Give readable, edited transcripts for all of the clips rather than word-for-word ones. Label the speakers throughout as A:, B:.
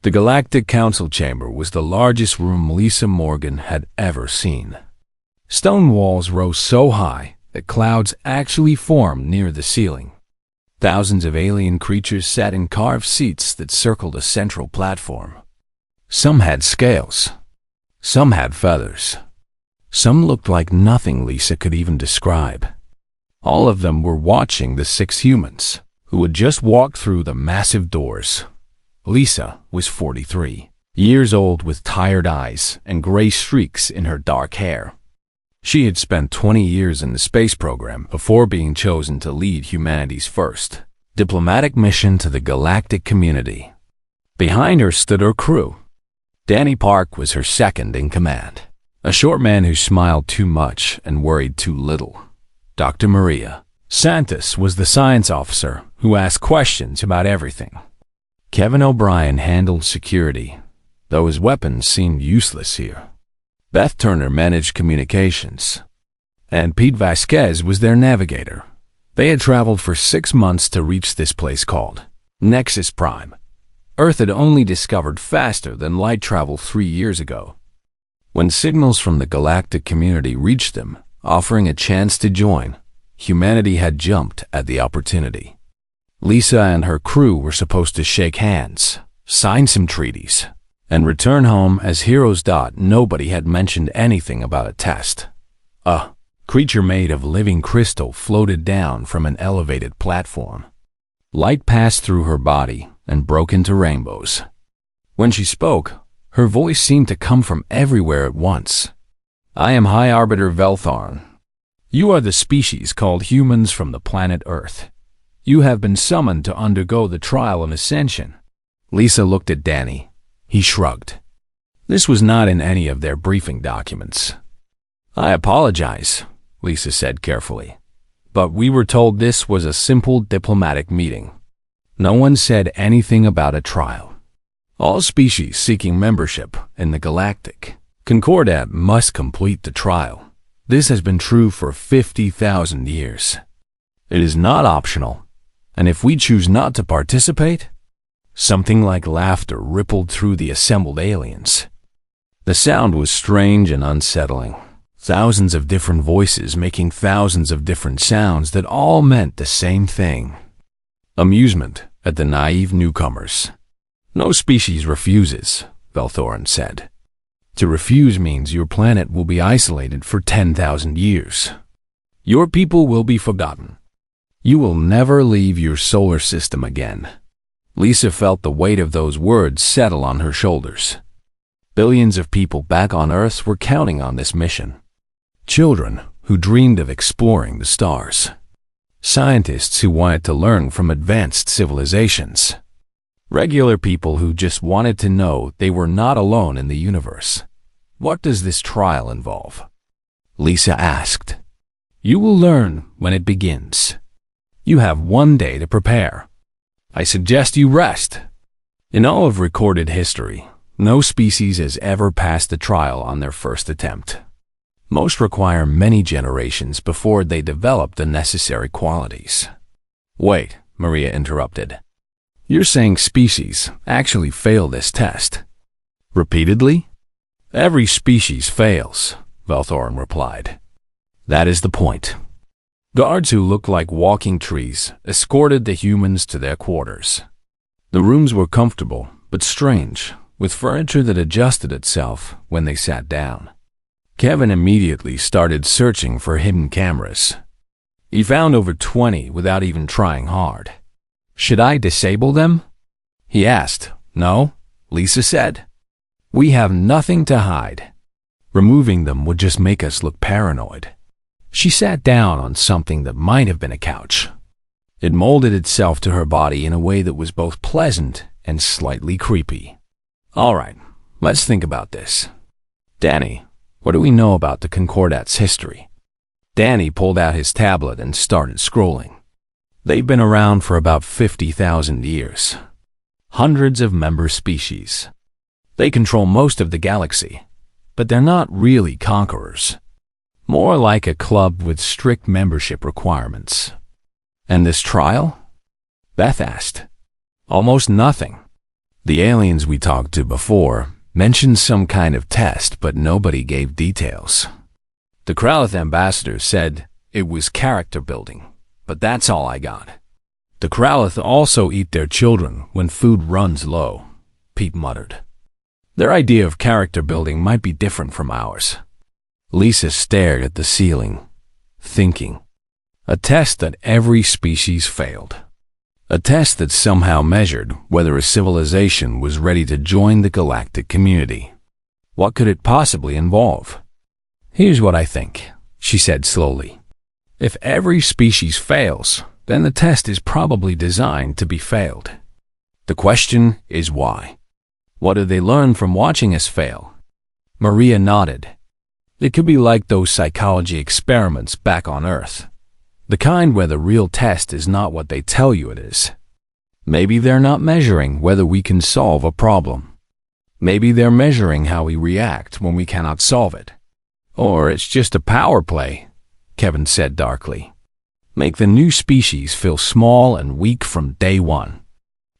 A: The Galactic Council Chamber was the largest room Lisa Morgan had ever seen. Stone walls rose so high that clouds actually formed near the ceiling. Thousands of alien creatures sat in carved seats that circled a central platform. Some had scales. Some had feathers. Some looked like nothing Lisa could even describe. All of them were watching the 6 humans who had just walked through the massive doors. Lisa was 43 years old with tired eyes and gray streaks in her dark hair. She had spent 20 years in the space program before being chosen to lead humanity's first diplomatic mission to the galactic community. Behind her stood her crew. Danny Park was her second in command, a short man who smiled too much and worried too little. Dr. Maria Santos was the science officer who asked questions about everything. Kevin O'Brien handled security, though his weapons seemed useless here. Beth Turner managed communications, and Pete Vasquez was their navigator. They had traveled for 6 months to reach this place called Nexus Prime. Earth had only discovered faster than light travel 3 years ago. When signals from the galactic community reached them, offering a chance to join, humanity had jumped at the opportunity. Lisa and her crew were supposed to shake hands, sign some treaties, and return home as heroes. Nobody had mentioned anything about a test. A creature made of living crystal floated down from an elevated platform. Light passed through her body and broke into rainbows. When she spoke, her voice seemed to come from everywhere at once. I am High Arbiter Velthorn. You are the species called humans from the planet Earth. You have been summoned to undergo the trial and ascension. Lisa looked at Danny. He shrugged. This was not in any of their briefing documents. I apologize, Lisa said carefully, but we were told this was a simple diplomatic meeting. No one said anything about a trial. All species seeking membership in the Galactic Concordat must complete the trial. This has been true for 50,000 years. It is not optional, and if we choose not to participate, something like laughter rippled through the assembled aliens. The sound was strange and unsettling. Thousands of different voices making thousands of different sounds that all meant the same thing. Amusement at the naive newcomers. No species refuses, Velthorin said. To refuse means your planet will be isolated for 10,000 years. Your people will be forgotten. You will never leave your solar system again. Lisa felt the weight of those words settle on her shoulders. Billions of people back on Earth were counting on this mission. Children who dreamed of exploring the stars. Scientists who wanted to learn from advanced civilizations. Regular people who just wanted to know they were not alone in the universe. What does this trial involve? Lisa asked. You will learn when it begins. You have 1 day to prepare. I suggest you rest. In all of recorded history, no species has ever passed the trial on their first attempt. Most require many generations before they develop the necessary qualities. Wait, Maria interrupted. You're saying species actually fail this test? Repeatedly? Every species fails, Velthorin replied. That is the point. Guards who looked like walking trees escorted the humans to their quarters. The rooms were comfortable, but strange, with furniture that adjusted itself when they sat down. Kevin immediately started searching for hidden cameras. He found over 20 without even trying hard. Should I disable them? He asked. No, Lisa said. We have nothing to hide. Removing them would just make us look paranoid. She sat down on something that might have been a couch. It molded itself to her body in a way that was both pleasant and slightly creepy. All right, let's think about this. Danny, what do we know about the Concordat's history? Danny pulled out his tablet and started scrolling. They've been around for about 50,000 years. Hundreds of member species. They control most of the galaxy, but they're not really conquerors. More like a club with strict membership requirements. And this trial? Beth asked. Almost nothing. The aliens we talked to before mentioned some kind of test, but nobody gave details. The Kralith ambassador said it was character building, but that's all I got. The Kralith also eat their children when food runs low, Pete muttered. Their idea of character building might be different from ours. Lisa stared at the ceiling, thinking. A test that every species failed. A test that somehow measured whether a civilization was ready to join the galactic community. What could it possibly involve? Here's what I think, she said slowly. If every species fails, then the test is probably designed to be failed. The question is why? What do they learn from watching us fail? Maria nodded. It could be like those psychology experiments back on Earth. The kind where the real test is not what they tell you it is. Maybe they're not measuring whether we can solve a problem. Maybe they're measuring how we react when we cannot solve it. Or it's just a power play, Kevin said darkly. Make the new species feel small and weak from day one.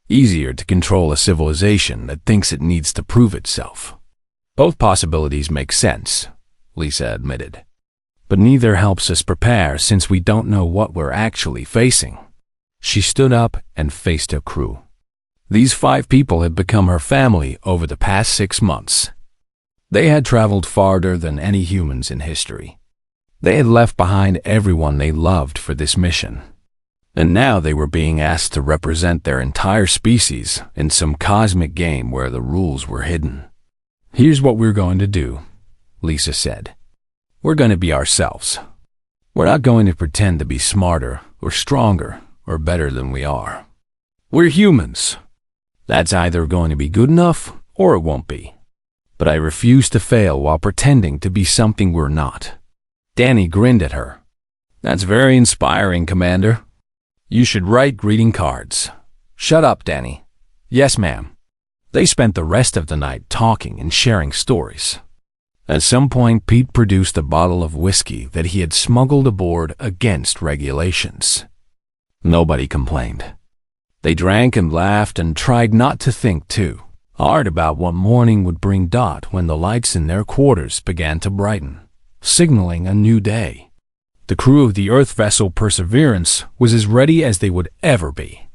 A: Easier to control a civilization that thinks it needs to prove itself. Both possibilities make sense, Lisa admitted. But neither helps us prepare since we don't know what we're actually facing. She stood up and faced her crew. These 5 people had become her family over the past 6 months. They had traveled farther than any humans in history. They had left behind everyone they loved for this mission. And now they were being asked to represent their entire species in some cosmic game where the rules were hidden. Here's what we're going to do, Lisa said. We're going to be ourselves. We're not going to pretend to be smarter or stronger or better than we are. We're humans. That's either going to be good enough or it won't be. But I refuse to fail while pretending to be something we're not. Danny grinned at her. That's very inspiring, Commander. You should write greeting cards. Shut up, Danny. Yes, ma'am. They spent the rest of the night talking and sharing stories. At some point, Pete produced a bottle of whiskey that he had smuggled aboard against regulations. Nobody complained. They drank and laughed and tried not to think too hard about what morning would bring Dot when the lights in their quarters began to brighten, signaling a new day. The crew of the Earth vessel Perseverance was as ready as they would ever be.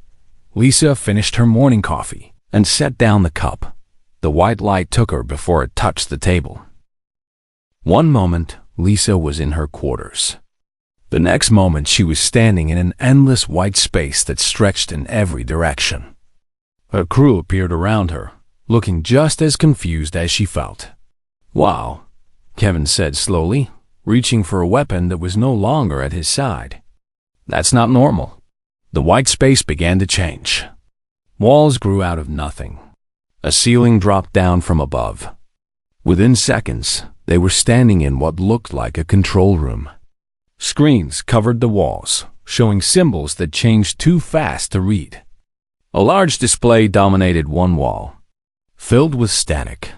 A: Lisa finished her morning coffee and set down the cup. The white light took her before it touched the table. One moment, Lisa was in her quarters. The next moment, she was standing in an endless white space that stretched in every direction. Her crew appeared around her, looking just as confused as she felt. Wow, Kevin said slowly, reaching for a weapon that was no longer at his side. That's not normal. The white space began to change. Walls grew out of nothing. A ceiling dropped down from above. Within seconds, they were standing in what looked like a control room. Screens covered the walls, showing symbols that changed too fast to read. A large display dominated one wall, filled with static.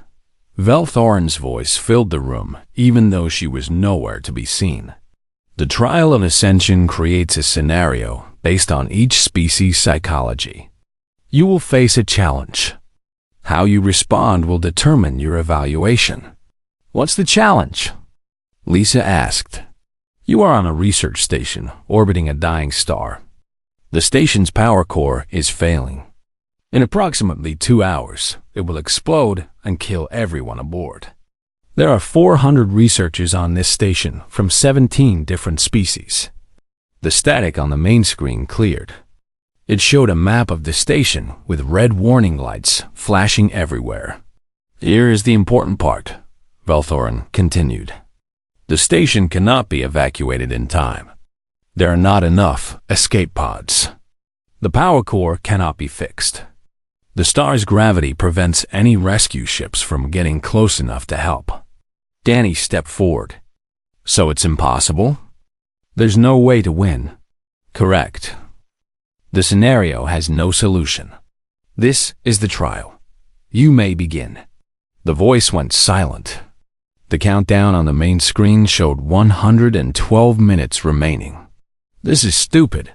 A: Velthorin's voice filled the room, even though she was nowhere to be seen. The trial of ascension creates a scenario based on each species' psychology. You will face a challenge. How you respond will determine your evaluation. What's the challenge? Lisa asked. You are on a research station orbiting a dying star. The station's power core is failing. In approximately 2 hours, it will explode and kill everyone aboard. There are 400 researchers on this station from 17 different species. The static on the main screen cleared. It showed a map of the station with red warning lights flashing everywhere. Here is the important part, Velthorin continued. The station cannot be evacuated in time. There are not enough escape pods. The power core cannot be fixed. The star's gravity prevents any rescue ships from getting close enough to help. Danny stepped forward. So it's impossible? There's no way to win. Correct. The scenario has no solution. This is the trial. You may begin. The voice went silent. The countdown on the main screen showed 112 minutes remaining. This is stupid,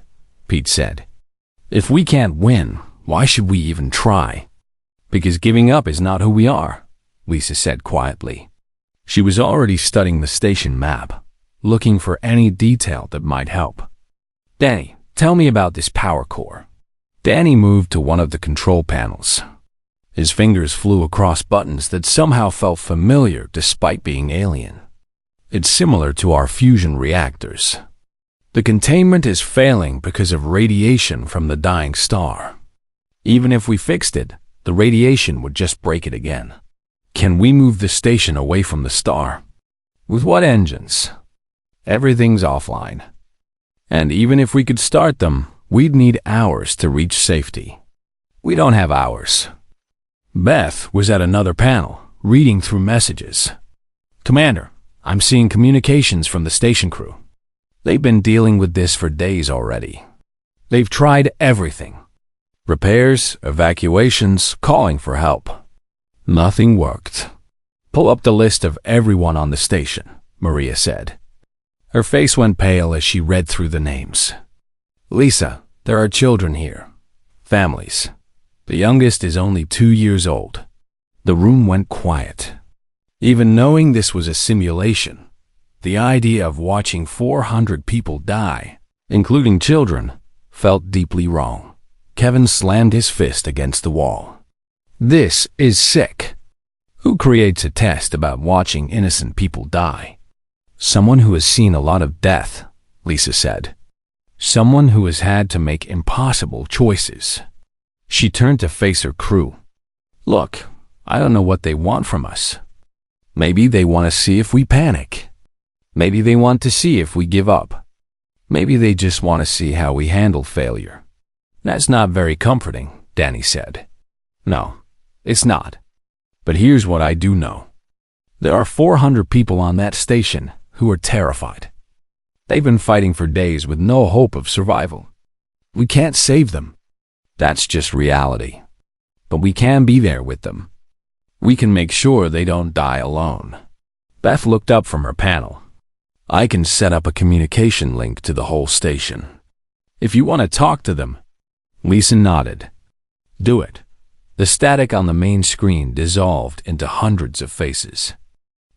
A: Pete said. If we can't win, why should we even try? Because giving up is not who we are, Lisa said quietly. She was already studying the station map, looking for any detail that might help. Danny, tell me about this power core. Danny moved to one of the control panels. His fingers flew across buttons that somehow felt familiar despite being alien. It's similar to our fusion reactors. The containment is failing because of radiation from the dying star. Even if we fixed it, the radiation would just break it again. Can we move the station away from the star? With what engines? Everything's offline. And even if we could start them, we'd need hours to reach safety. We don't have hours. Beth was at another panel, reading through messages. Commander, I'm seeing communications from the station crew. They've been dealing with this for days already. They've tried everything. Repairs, evacuations, calling for help. Nothing worked. Pull up the list of everyone on the station, Maria said. Her face went pale as she read through the names. Lisa, there are children here. Families. The youngest is only 2 years old. The room went quiet. Even knowing this was a simulation, the idea of watching 400 people die, including children, felt deeply wrong. Kevin slammed his fist against the wall. This is sick. Who creates a test about watching innocent people die? Someone who has seen a lot of death, Lisa said. Someone who has had to make impossible choices. She turned to face her crew. Look, I don't know what they want from us. Maybe they want to see if we panic. Maybe they want to see if we give up. Maybe they just want to see how we handle failure. That's not very comforting, Danny said. No, it's not. But here's what I do know. There are 400 people on that station who are terrified. They've been fighting for days with no hope of survival. We can't save them. That's just reality. But we can be there with them. We can make sure they don't die alone. Beth looked up from her panel. I can set up a communication link to the whole station. If you want to talk to them. Lisa nodded. Do it. The static on the main screen dissolved into hundreds of faces.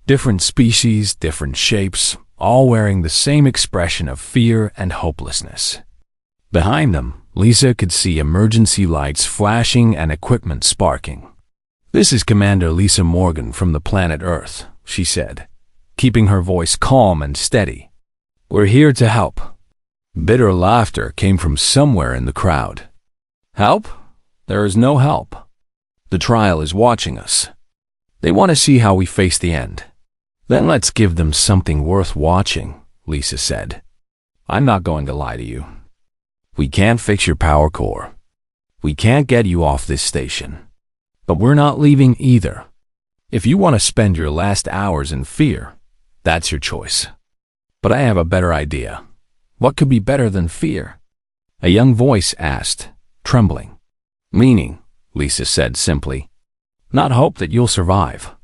A: Different species, different shapes, all wearing the same expression of fear and hopelessness. Behind them, Lisa could see emergency lights flashing and equipment sparking. This is Commander Lisa Morgan from the planet Earth, she said, keeping her voice calm and steady. We're here to help. Bitter laughter came from somewhere in the crowd. Help? There is no help. The trial is watching us. They want to see how we face the end. Then let's give them something worth watching, Lisa said. I'm not going to lie to you. We can't fix your power core. We can't get you off this station. But we're not leaving either. If you want to spend your last hours in fear, that's your choice. But I have a better idea. What could be better than fear? A young voice asked, trembling. Meaning, Lisa said simply, not hope that you'll survive.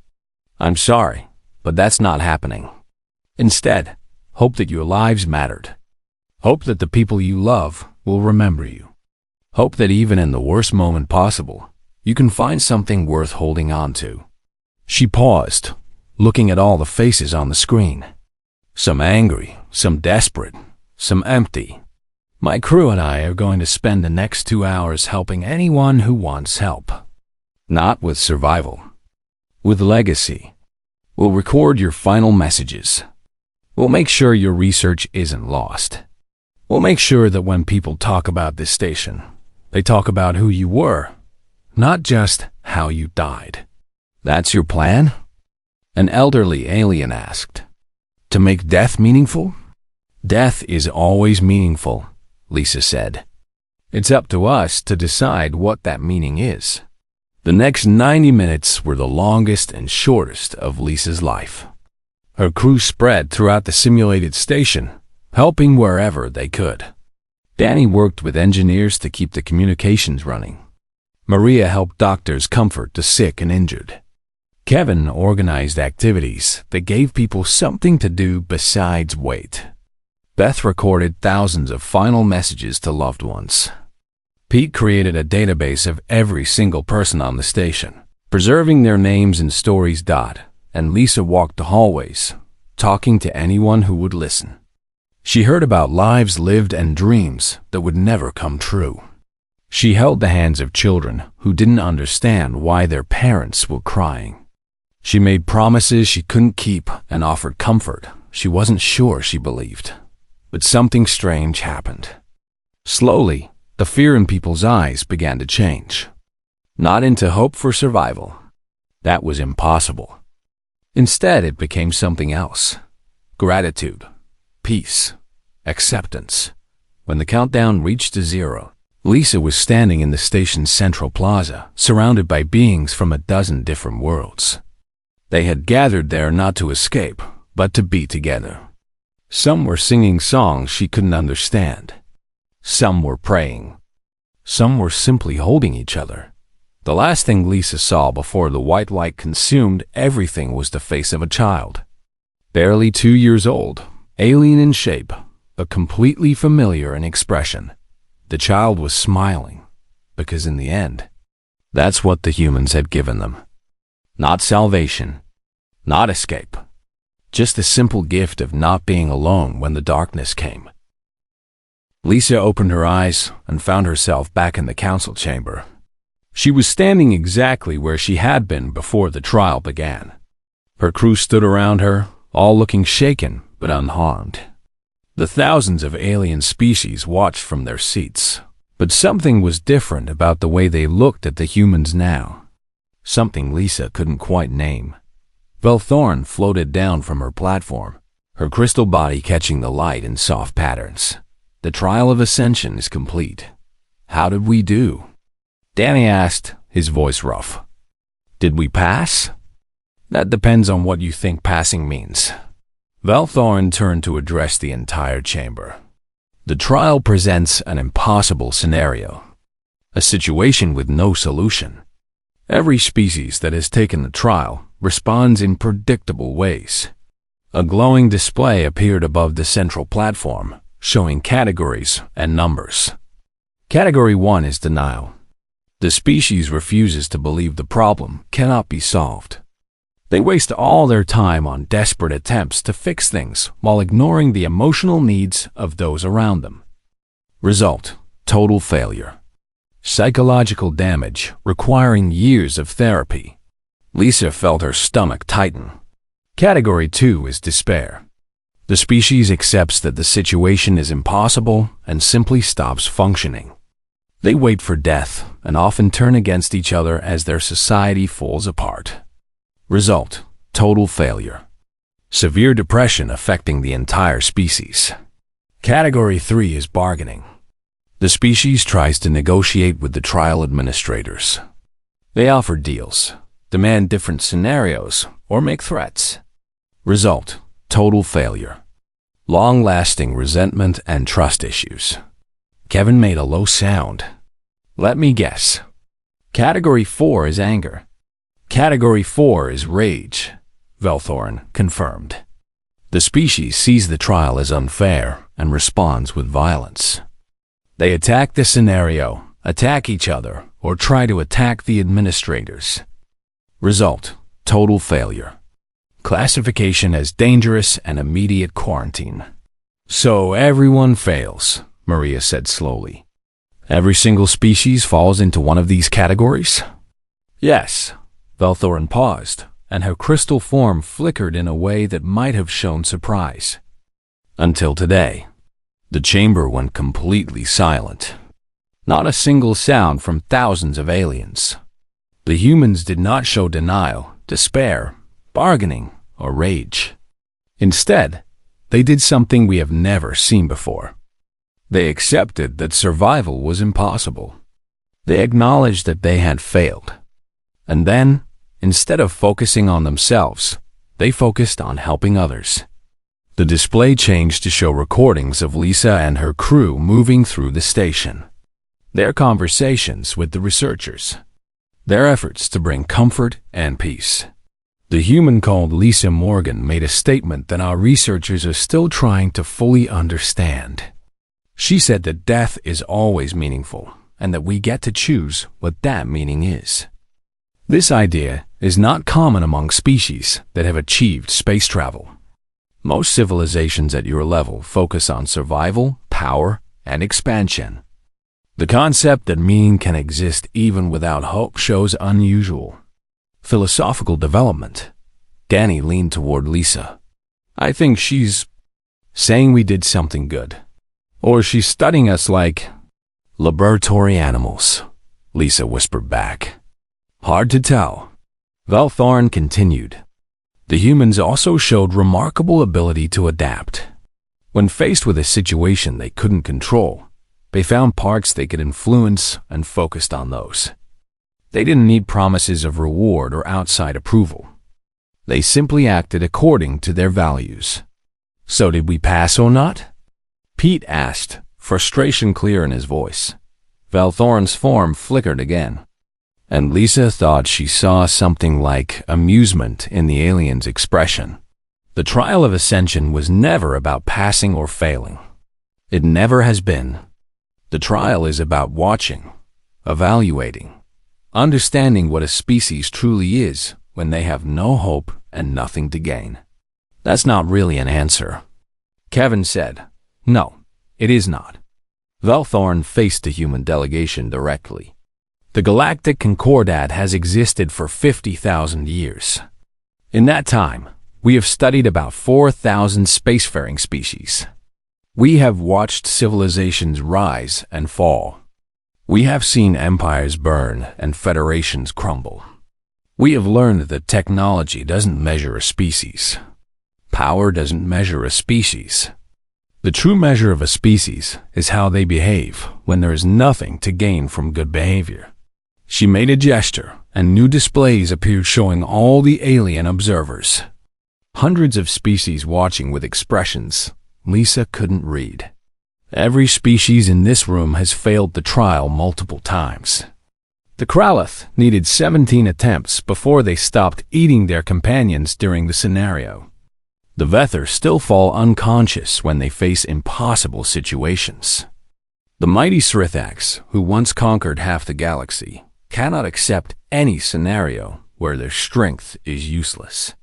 A: I'm sorry, but that's not happening. Instead, hope that your lives mattered. Hope that the people you love will remember you. Hope that even in the worst moment possible, you can find something worth holding on to. She paused, looking at all the faces on the screen. Some angry, some desperate, some empty. My crew and I are going to spend the next 2 hours helping anyone who wants help. Not with survival. With legacy. We'll record your final messages. We'll make sure your research isn't lost. We'll make sure that when people talk about this station, they talk about who you were, not just how you died. That's your plan? An elderly alien asked. To make death meaningful? Death is always meaningful, Lisa said. It's up to us to decide what that meaning is. The next 90 minutes were the longest and shortest of Lisa's life. Her crew spread throughout the simulated station, helping wherever they could. Danny worked with engineers to keep the communications running. Maria helped doctors comfort the sick and injured. Kevin organized activities that gave people something to do besides wait. Beth recorded thousands of final messages to loved ones. Pete created a database of every single person on the station, preserving their names and stories. And Lisa walked the hallways, talking to anyone who would listen. She heard about lives lived and dreams that would never come true. She held the hands of children who didn't understand why their parents were crying. She made promises she couldn't keep and offered comfort she wasn't sure she believed. But something strange happened. Slowly, the fear in people's eyes began to change. Not into hope for survival. That was impossible. Instead, it became something else. Gratitude, peace, acceptance. When the countdown reached 0, Lisa was standing in the station's central plaza, surrounded by beings from a dozen different worlds. They had gathered there not to escape, but to be together. Some were singing songs she couldn't understand. Some were praying. Some were simply holding each other. The last thing Lisa saw before the white light consumed everything was the face of a child. Barely 2 years old, alien in shape, but completely familiar in expression. The child was smiling, because in the end, that's what the humans had given them. Not salvation, not escape, just the simple gift of not being alone when the darkness came. Lisa opened her eyes and found herself back in the council chamber. She was standing exactly where she had been before the trial began. Her crew stood around her, all looking shaken but unharmed. The thousands of alien species watched from their seats, but something was different about the way they looked at the humans now. Something Lisa couldn't quite name. Velthorn floated down from her platform, her crystal body catching the light in soft patterns. The trial of ascension is complete. How did we do? Danny asked, his voice rough. Did we pass? That depends on what you think passing means. Velthorn turned to address the entire chamber. The trial presents an impossible scenario. A situation with no solution. Every species that has taken the trial responds in predictable ways. A glowing display appeared above the central platform, showing categories and numbers. Category 1 is denial. The species refuses to believe the problem cannot be solved. They waste all their time on desperate attempts to fix things while ignoring the emotional needs of those around them. Result: total failure. Psychological damage requiring years of therapy. Lisa felt her stomach tighten. Category 2 is despair. The species accepts that the situation is impossible and simply stops functioning. They wait for death and often turn against each other as their society falls apart. Result: total failure. Severe depression affecting the entire species. Category 3 is bargaining. The species tries to negotiate with the trial administrators. They offer deals, demand different scenarios, or make threats. Result: total failure. Long-lasting resentment and trust issues. Kevin made a low sound. Let me guess. Category 4 is anger. Category 4 is rage, Velthorn confirmed. The species sees the trial as unfair and responds with violence. They attack the scenario, attack each other, or try to attack the administrators. Result: total failure. Classification as dangerous and immediate quarantine. So everyone fails, Maria said slowly. Every single species falls into one of these categories? Yes. Velthorn paused, and her crystal form flickered in a way that might have shown surprise. Until today, the chamber went completely silent. Not a single sound from thousands of aliens. The humans did not show denial, despair, bargaining, or rage. Instead, they did something we have never seen before. They accepted that survival was impossible. They acknowledged that they had failed. And then, instead of focusing on themselves, they focused on helping others. The display changed to show recordings of Lisa and her crew moving through the station. Their conversations with the researchers. Their efforts to bring comfort and peace. The human called Lisa Morgan made a statement that our researchers are still trying to fully understand. She said that death is always meaningful, and that we get to choose what that meaning is. This idea is not common among species that have achieved space travel. Most civilizations at your level focus on survival, power, and expansion. The concept that meaning can exist even without hope shows unusual philosophical development. Danny leaned toward Lisa. I think she's saying we did something good. Or she's studying us like laboratory animals, Lisa whispered back. Hard to tell. Valthorn continued. The humans also showed remarkable ability to adapt. When faced with a situation they couldn't control, they found parts they could influence and focused on those. They didn't need promises of reward or outside approval. They simply acted according to their values. So did we pass or not? Pete asked, frustration clear in his voice. Valthorn's form flickered again, and Lisa thought she saw something like amusement in the alien's expression. The trial of ascension was never about passing or failing. It never has been. The trial is about watching, evaluating, understanding what a species truly is when they have no hope and nothing to gain. That's not really an answer. Kevin said, No, it is not. Valthorn faced the human delegation directly. The Galactic Concordat has existed for 50,000 years. In that time, we have studied about 4,000 spacefaring species. We have watched civilizations rise and fall. We have seen empires burn and federations crumble. We have learned that technology doesn't measure a species. Power doesn't measure a species. The true measure of a species is how they behave when there is nothing to gain from good behavior. She made a gesture, and new displays appeared showing all the alien observers. Hundreds of species watching with expressions Lisa couldn't read. Every species in this room has failed the trial multiple times. The Kraloth needed 17 attempts before they stopped eating their companions during the scenario. The Vether still fall unconscious when they face impossible situations. The mighty Srithax, who once conquered half the galaxy, cannot accept any scenario where their strength is useless.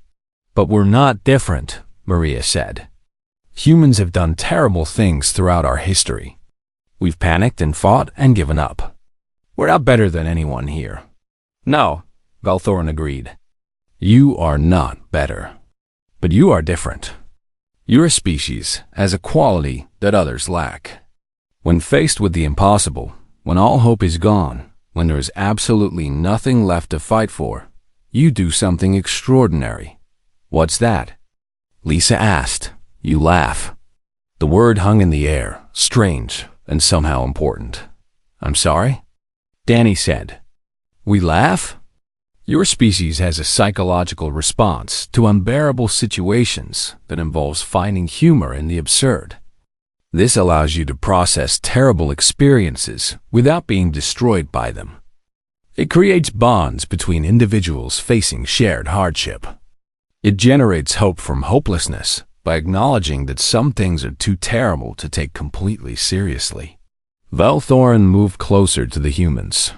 A: But we're not different, Maria said. Humans have done terrible things throughout our history. We've panicked and fought and given up. We're not better than anyone here. No, Valthorn agreed. You are not better. But you are different. Your species has a quality that others lack. When faced with the impossible, when all hope is gone, when there is absolutely nothing left to fight for, you do something extraordinary. What's that? Lisa asked. You laugh. The word hung in the air, strange and somehow important. I'm sorry? Danny said. We laugh? Your species has a psychological response to unbearable situations that involves finding humor in the absurd. This allows you to process terrible experiences without being destroyed by them. It creates bonds between individuals facing shared hardship. It generates hope from hopelessness by acknowledging that some things are too terrible to take completely seriously. Valthorn moved closer to the humans.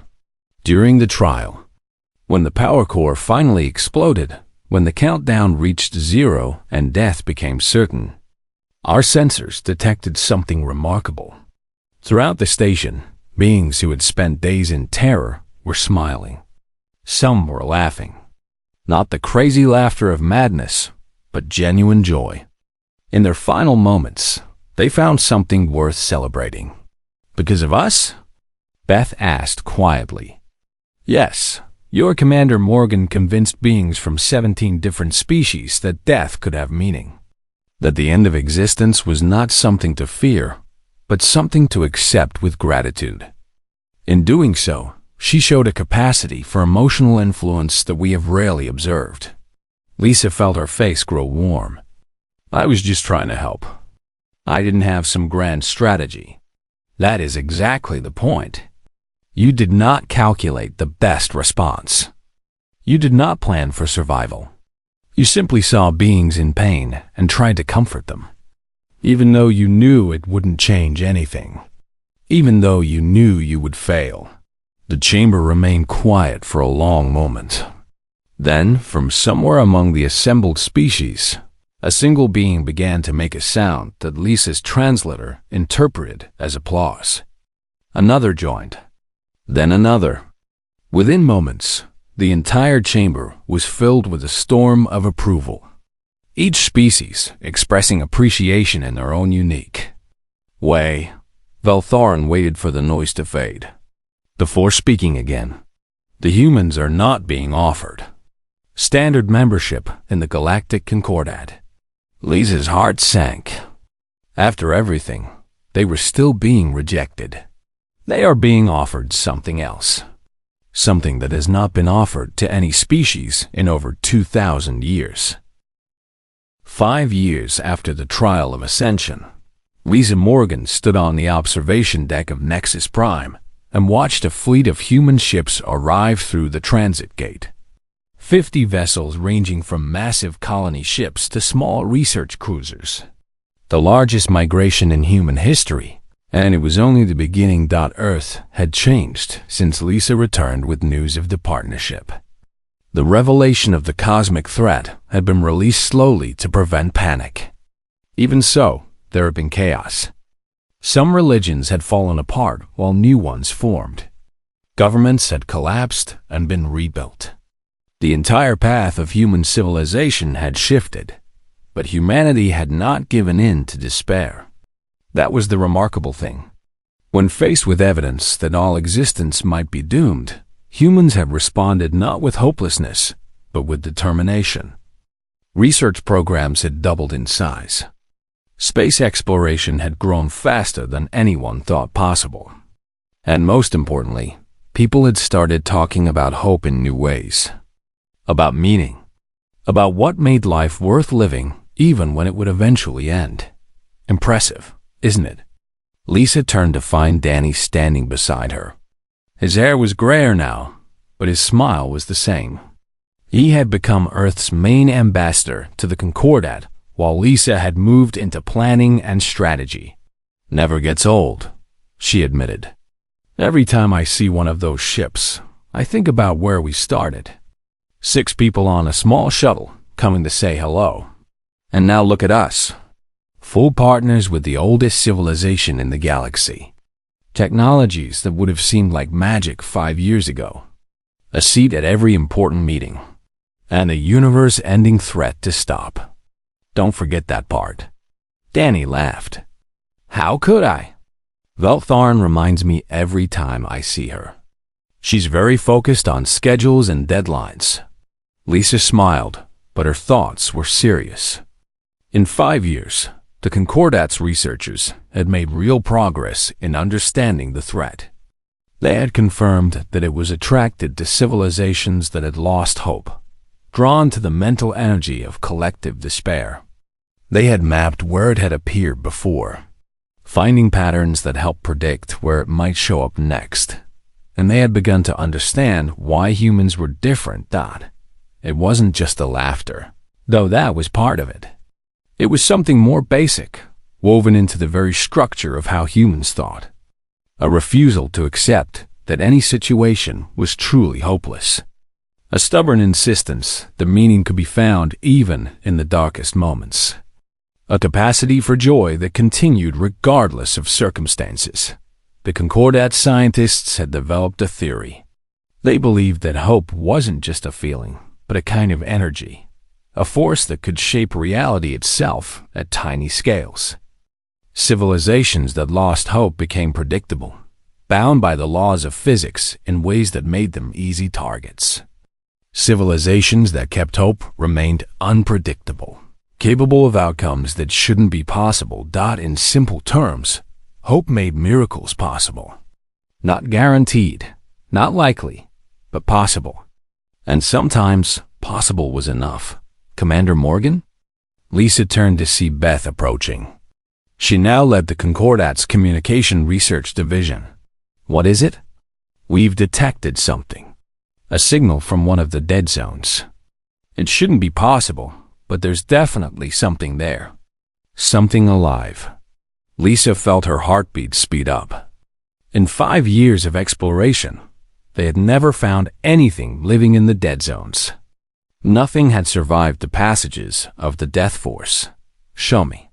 A: During the trial, when the power core finally exploded, when the countdown reached 0 and death became certain, our sensors detected something remarkable. Throughout the station, beings who had spent days in terror were smiling. Some were laughing. Not the crazy laughter of madness, but genuine joy. In their final moments, they found something worth celebrating. Because of us? Beth asked quietly. Yes, your Commander Morgan convinced beings from 17 different species that death could have meaning. That the end of existence was not something to fear, but something to accept with gratitude. In doing so, she showed a capacity for emotional influence that we have rarely observed. Lisa felt her face grow warm. I was just trying to help. I didn't have some grand strategy. That is exactly the point. You did not calculate the best response. You did not plan for survival. You simply saw beings in pain and tried to comfort them, even though you knew it wouldn't change anything. even though you knew you would fail. The chamber remained quiet for a long moment. Then, from somewhere among the assembled species, a single being began to make a sound that Lisa's translator interpreted as applause. Another joined, then another. Within moments, the entire chamber was filled with a storm of approval, each species expressing appreciation in their own unique way. Veltharin waited for the noise to fade, before speaking again. The humans are not being offered standard membership in the Galactic Concordat. Lisa's heart sank. After everything, they were still being rejected. They are being offered something else. Something that has not been offered to any species in over 2,000 years. 5 years after the trial of Ascension, Lisa Morgan stood on the observation deck of Nexus Prime and watched a fleet of human ships arrive through the transit gate. 50 vessels ranging from massive colony ships to small research cruisers. The largest migration in human history, and it was only the beginning. Earth had changed since Lisa returned with news of the partnership. The revelation of the cosmic threat had been released slowly to prevent panic. Even so, there had been chaos. Some religions had fallen apart while new ones formed. Governments had collapsed and been rebuilt. The entire path of human civilization had shifted, but humanity had not given in to despair. That was the remarkable thing. When faced with evidence that all existence might be doomed, humans have responded not with hopelessness, but with determination. Research programs had doubled in size. Space exploration had grown faster than anyone thought possible. And most importantly, people had started talking about hope in new ways. About meaning. About what made life worth living even when it would eventually end. Impressive, isn't it? Lisa turned to find Danny standing beside her. His hair was grayer now, but his smile was the same. He had become Earth's main ambassador to the Concordat, while Lisa had moved into planning and strategy. Never gets old, she admitted. Every time I see one of those ships, I think about where we started. 6 people on a small shuttle coming to say hello. And now look at us. Full partners with the oldest civilization in the galaxy. Technologies that would have seemed like magic 5 years ago. A seat at every important meeting. And a universe-ending threat to stop. Don't forget that part. Danny laughed. How could I? Veltharin reminds me every time I see her. She's very focused on schedules and deadlines. Lisa smiled, but her thoughts were serious. In 5 years, the Concordat's researchers had made real progress in understanding the threat. They had confirmed that it was attracted to civilizations that had lost hope, drawn to the mental energy of collective despair. They had mapped where it had appeared before, finding patterns that helped predict where it might show up next. And they had begun to understand why humans were different. It wasn't just the laughter, though that was part of it. It was something more basic, woven into the very structure of how humans thought. A refusal to accept that any situation was truly hopeless. A stubborn insistence that meaning could be found even in the darkest moments. A capacity for joy that continued regardless of circumstances. The Concordat scientists had developed a theory. They believed that hope wasn't just a feeling, but a kind of energy, a force that could shape reality itself at tiny scales. Civilizations that lost hope became predictable, bound by the laws of physics in ways that made them easy targets. Civilizations that kept hope remained unpredictable, capable of outcomes that shouldn't be possible. In simple terms, hope made miracles possible. Not guaranteed, not likely, but possible. And sometimes, possible was enough. Commander Morgan? Lisa turned to see Beth approaching. She now led the Concordat's Communication Research Division. What is it? We've detected something. A signal from one of the dead zones. It shouldn't be possible, but there's definitely something there. Something alive. Lisa felt her heartbeat speed up. In 5 years of exploration, they had never found anything living in the dead zones. Nothing had survived the passages of the Death Force. Show me.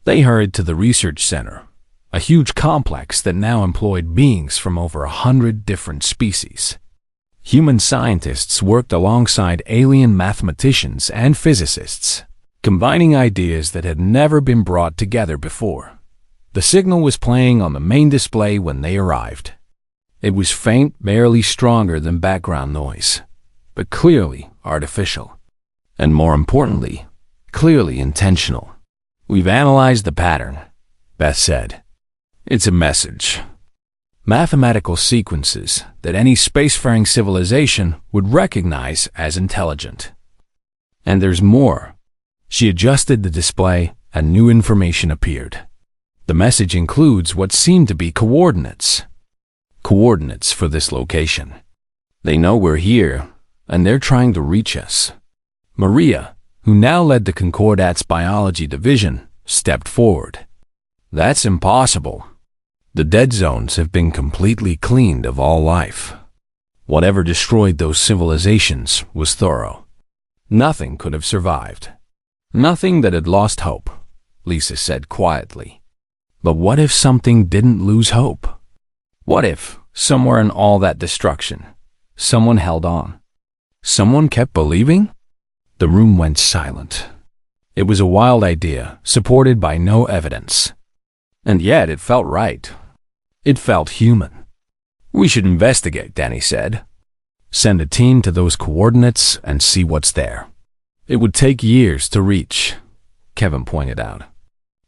A: They hurried to the research center, a huge complex that now employed beings from over 100 different species. Human scientists worked alongside alien mathematicians and physicists, combining ideas that had never been brought together before. The signal was playing on the main display when they arrived. It was faint, barely stronger than background noise, but clearly artificial. And more importantly, clearly intentional. "We've analyzed the pattern," Beth said. "It's a message. Mathematical sequences that any spacefaring civilization would recognize as intelligent. And there's more." She adjusted the display and new information appeared. The message includes what seemed to be coordinates. Coordinates for this location. They know we're here, and they're trying to reach us. Maria, who now led the Concordat's biology division, stepped forward. "That's impossible. The dead zones have been completely cleaned of all life. Whatever destroyed those civilizations was thorough. Nothing could have survived. Nothing that had lost hope," Lisa said quietly. But what if something didn't lose hope? What if, somewhere in all that destruction, someone held on? Someone kept believing? The room went silent. It was a wild idea, supported by no evidence. And yet it felt right. It felt human. "We should investigate," Danny said. "Send a team to those coordinates and see what's there." It would take years to reach, Kevin pointed out.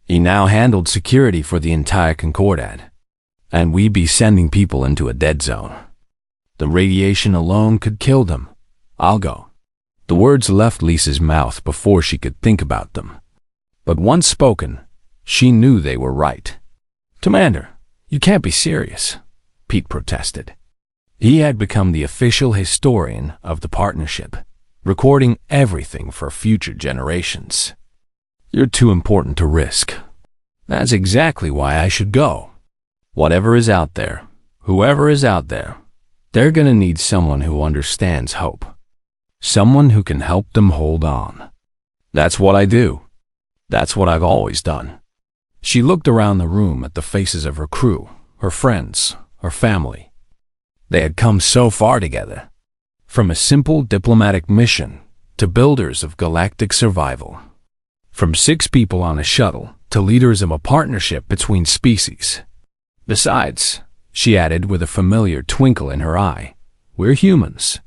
A: He now handled security for the entire Concordat, and we'd be sending people into a dead zone. The radiation alone could kill them. "I'll go." The words left Lisa's mouth before she could think about them. But once spoken, she knew they were right. "Commander, you can't be serious," Pete protested. He had become the official historian of the partnership, recording everything for future generations. "You're too important to risk." "That's exactly why I should go. Whatever is out there, whoever is out there, they're gonna need someone who understands hope. Someone who can help them hold on. That's what I do. That's what I've always done." She looked around the room at the faces of her crew, her friends, her family. They had come so far together. From a simple diplomatic mission to builders of galactic survival. From 6 people on a shuttle to leaders of a partnership between species. "Besides," she added with a familiar twinkle in her eye, "we're humans.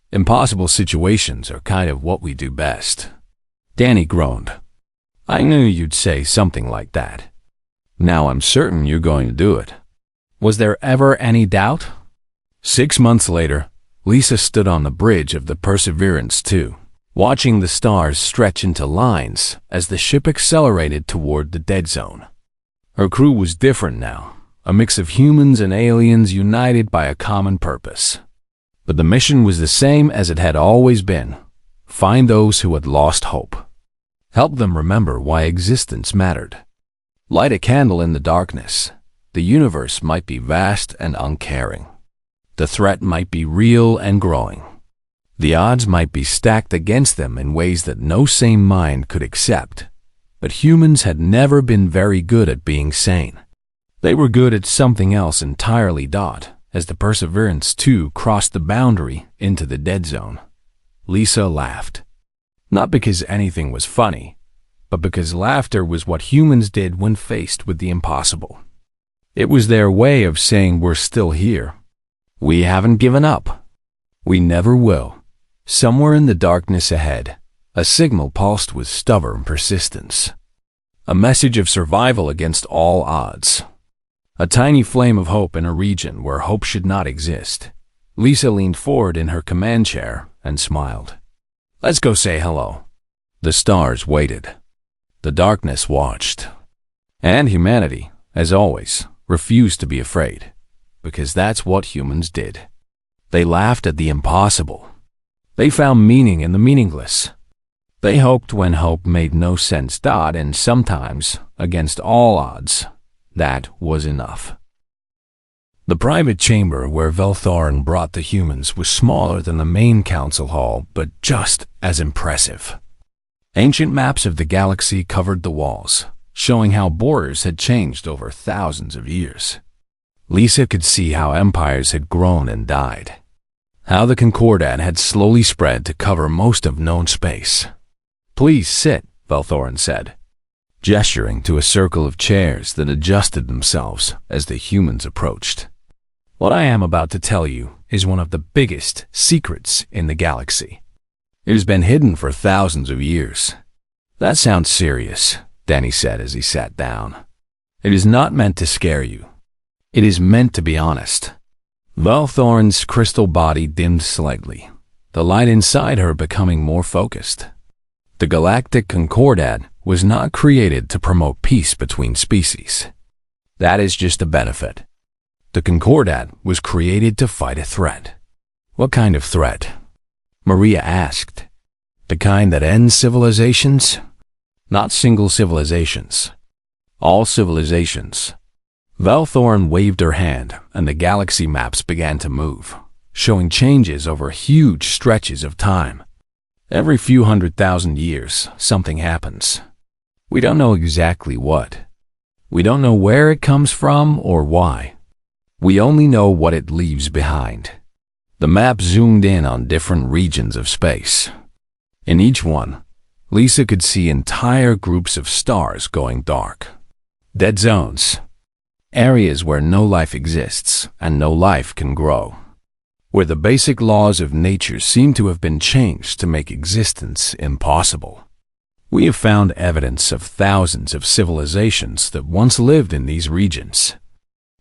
A: Impossible situations are kind of what we do best." Danny groaned. "I knew you'd say something like that. Now I'm certain you're going to do it." Was there ever any doubt? 6 months later, Lisa stood on the bridge of the Perseverance II, watching the stars stretch into lines as the ship accelerated toward the dead zone. Her crew was different now, a mix of humans and aliens united by a common purpose. But the mission was the same as it had always been: find those who had lost hope. Help them remember why existence mattered. Light a candle in the darkness. The universe might be vast and uncaring. The threat might be real and growing. The odds might be stacked against them in ways that no sane mind could accept. But humans had never been very good at being sane. They were good at something else entirely. As the Perseverance II crossed the boundary into the dead zone, Lisa laughed. Not because anything was funny, but because laughter was what humans did when faced with the impossible. It was their way of saying we're still here. We haven't given up. We never will. Somewhere in the darkness ahead, a signal pulsed with stubborn persistence. A message of survival against all odds. A tiny flame of hope in a region where hope should not exist. Lisa leaned forward in her command chair and smiled. "Let's go say hello." The stars waited. The darkness watched. And humanity, as always, refused to be afraid, because that's what humans did. They laughed at the impossible. They found meaning in the meaningless. They hoped when hope made no sense. And sometimes, against all odds, that was enough. The private chamber where Velthorin brought the humans was smaller than the main council hall, but just as impressive. Ancient maps of the galaxy covered the walls, showing how borders had changed over thousands of years. Lisa could see how empires had grown and died, how the Concordat had slowly spread to cover most of known space. "Please sit," Velthorin said, gesturing to a circle of chairs that adjusted themselves as the humans approached. "What I am about to tell you is one of the biggest secrets in the galaxy. It has been hidden for thousands of years." "That sounds serious," Danny said as he sat down. "It is not meant to scare you. It is meant to be honest." Velthorin's crystal body dimmed slightly, the light inside her becoming more focused. The Galactic Concordat was not created to promote peace between species. That is just a benefit. The Concordat was created to fight a threat. "What kind of threat?" Maria asked. "The kind that ends civilizations?" "Not single civilizations. All civilizations." Velthorin waved her hand, and the galaxy maps began to move, showing changes over huge stretches of time. Every few 100,000 years, something happens. We don't know exactly what. We don't know where it comes from or why. We only know what it leaves behind. The map zoomed in on different regions of space. In each one, Lisa could see entire groups of stars going dark. Dead zones. Areas where no life exists and no life can grow. Where the basic laws of nature seem to have been changed to make existence impossible. We have found evidence of thousands of civilizations that once lived in these regions.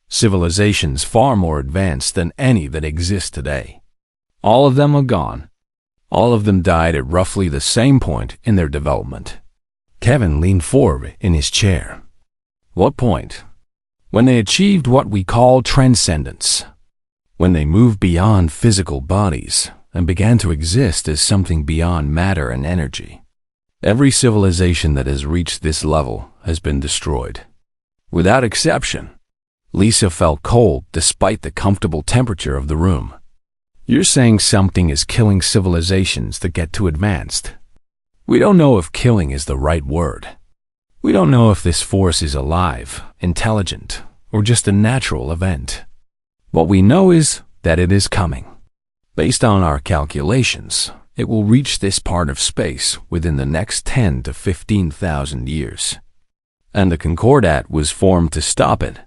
A: Civilizations far more advanced than any that exist today. All of them are gone. All of them died at roughly the same point in their development. Kevin leaned forward in his chair. "What point?" "When they achieved what we call transcendence. When they moved beyond physical bodies and began to exist as something beyond matter and energy. Every civilization that has reached this level has been destroyed. Without exception." Lisa felt cold despite the comfortable temperature of the room. "You're saying something is killing civilizations that get too advanced?" "We don't know if killing is the right word. We don't know if this force is alive, intelligent, or just a natural event. What we know is that it is coming. Based on our calculations, it will reach this part of space within the next 10 to 15,000 years. And the Concordat was formed to stop it."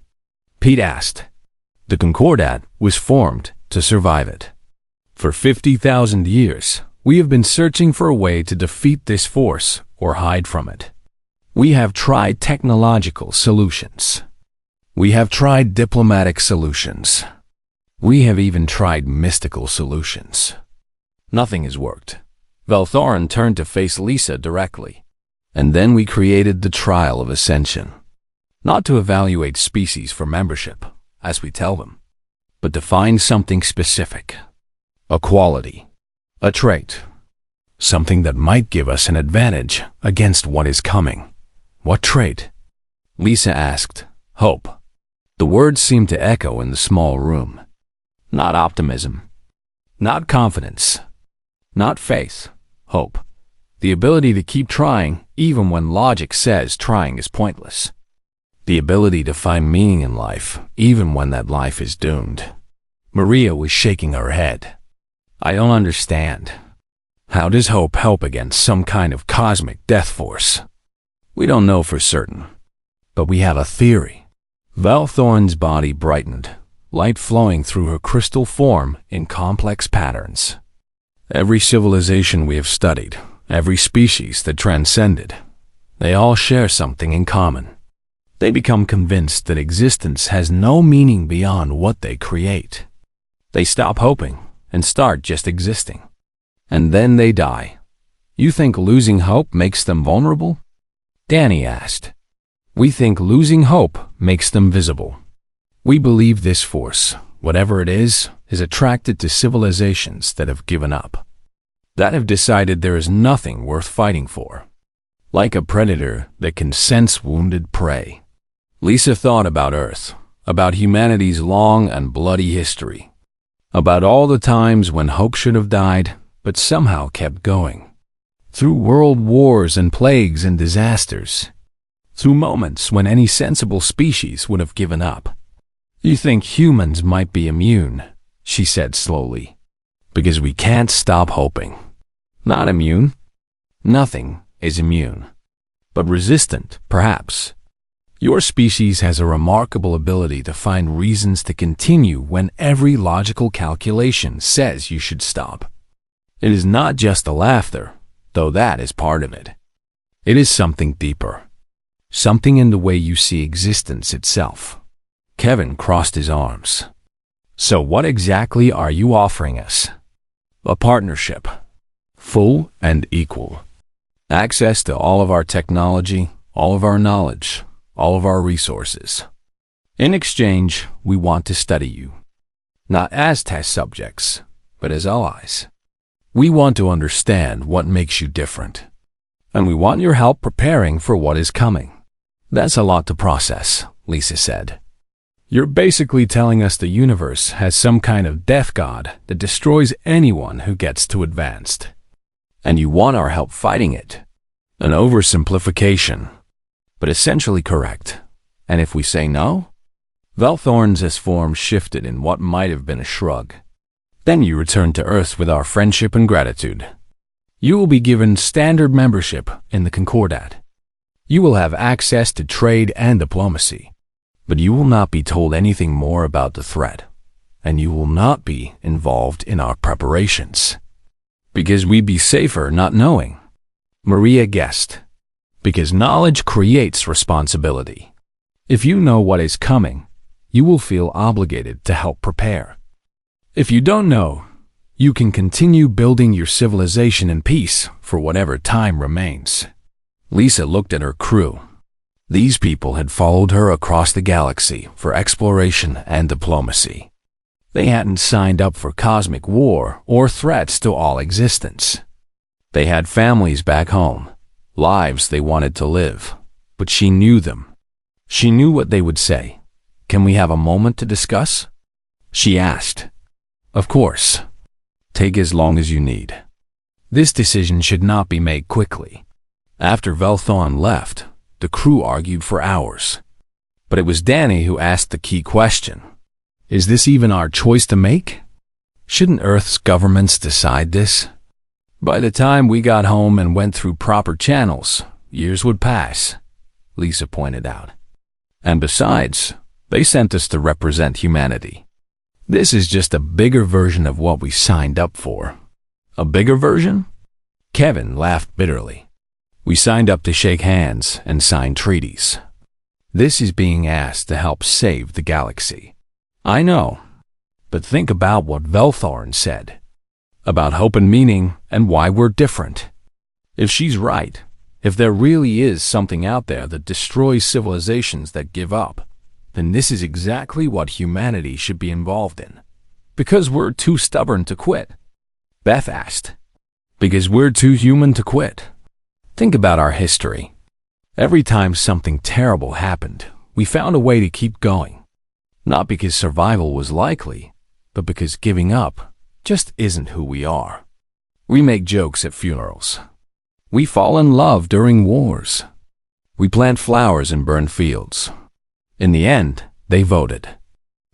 A: Pete asked. "The Concordat was formed to survive it. For 50,000 years, we have been searching for a way to defeat this force or hide from it. We have tried technological solutions. We have tried diplomatic solutions. We have even tried mystical solutions. Nothing has worked." Velthorin turned to face Lisa directly. "And then we created the Trial of Ascension. Not to evaluate species for membership, as we tell them, but to find something specific. A quality. A trait. Something that might give us an advantage against what is coming." "What trait?" Lisa asked. "Hope." The words seemed to echo in the small room. Not optimism. Not confidence. Not faith. Hope. The ability to keep trying even when logic says trying is pointless. The ability to find meaning in life even when that life is doomed. Maria was shaking her head. "I don't understand. How does hope help against some kind of cosmic death force?" "We don't know for certain, but we have a theory." Velthorin's body brightened, light flowing through her crystal form in complex patterns. "Every civilization we have studied, every species that transcended, they all share something in common. They become convinced that existence has no meaning beyond what they create. They stop hoping and start just existing. And then they die. You think losing hope makes them vulnerable?" Danny asked. "We think losing hope makes them visible. We believe this force, whatever it is attracted to civilizations that have given up, that have decided there is nothing worth fighting for. Like a predator that can sense wounded prey." Lisa thought about Earth, about humanity's long and bloody history, about all the times when hope should have died but somehow kept going, through world wars and plagues and disasters, through moments when any sensible species would have given up. You think humans might be immune, she said slowly, because we can't stop hoping. Not immune. Nothing is immune, but resistant, perhaps. Your species has a remarkable ability to find reasons to continue when every logical calculation says you should stop. It is not just the laughter, though that is part of it. It is something deeper, something in the way you see existence itself. Kevin crossed his arms. So what exactly are you offering us? A partnership, full and equal. Access to all of our technology, all of our knowledge, all of our resources. In exchange, we want to study you, not as test subjects, but as allies. We want to understand what makes you different, and we want your help preparing for what is coming. That's a lot to process, Lisa said. You're basically telling us the universe has some kind of death god that destroys anyone who gets too advanced. And you want our help fighting it. An oversimplification, but essentially correct. And if we say no? Velthorn's form shifted in what might have been a shrug. Then you return to Earth with our friendship and gratitude. You will be given standard membership in the Concordat. You will have access to trade and diplomacy. But you will not be told anything more about the threat, and you will not be involved in our preparations. Because we'd be safer not knowing. Maria guessed. Because knowledge creates responsibility. If you know what is coming, you will feel obligated to help prepare. If you don't know, you can continue building your civilization in peace for whatever time remains. Lisa looked at her crew. These people had followed her across the galaxy for exploration and diplomacy. They hadn't signed up for cosmic war or threats to all existence. They had families back home, lives they wanted to live, but she knew them. She knew what they would say. Can we have a moment to discuss? She asked. Of course. Take as long as you need. This decision should not be made quickly. After Velthorn left, the crew argued for hours. But it was Danny who asked the key question. Is this even our choice to make? Shouldn't Earth's governments decide this? By the time we got home and went through proper channels, years would pass, Lisa pointed out. And besides, they sent us to represent humanity. This is just a bigger version of what we signed up for. A bigger version? Kevin laughed bitterly. We signed up to shake hands and sign treaties. This is being asked to help save the galaxy. I know, but think about what Velthorn said. About hope and meaning and why we're different. If she's right, if there really is something out there that destroys civilizations that give up, then this is exactly what humanity should be involved in. Because we're too stubborn to quit. Beth asked. Because we're too human to quit. Think about our history. Every time something terrible happened, we found a way to keep going. Not because survival was likely, but because giving up just isn't who we are. We make jokes at funerals. We fall in love during wars. We plant flowers and burn fields. In the end, they voted.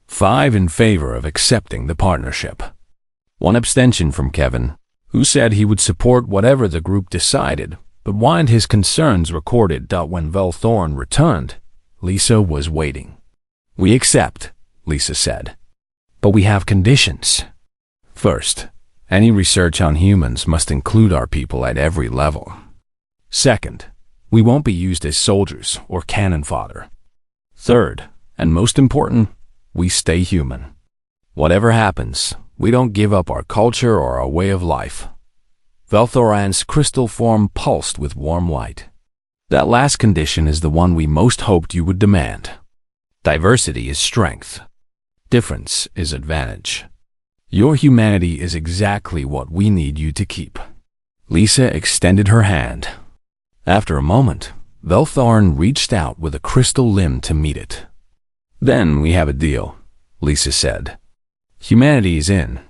A: 5 in favor of accepting the partnership. 1 abstention from Kevin, who said he would support whatever the group decided, but wanted his concerns recorded. When Velthorn returned, Lisa was waiting. We accept, Lisa said. But we have conditions. First, any research on humans must include our people at every level. Second, we won't be used as soldiers or cannon fodder. Third, and most important, we stay human. Whatever happens, we don't give up our culture or our way of life. Velthoran's crystal form pulsed with warm light. That last condition is the one we most hoped you would demand. Diversity is strength. Difference is advantage. Your humanity is exactly what we need you to keep. Lisa extended her hand. After a moment, Velthorn reached out with a crystal limb to meet it. Then we have a deal, Lisa said. Humanity is in,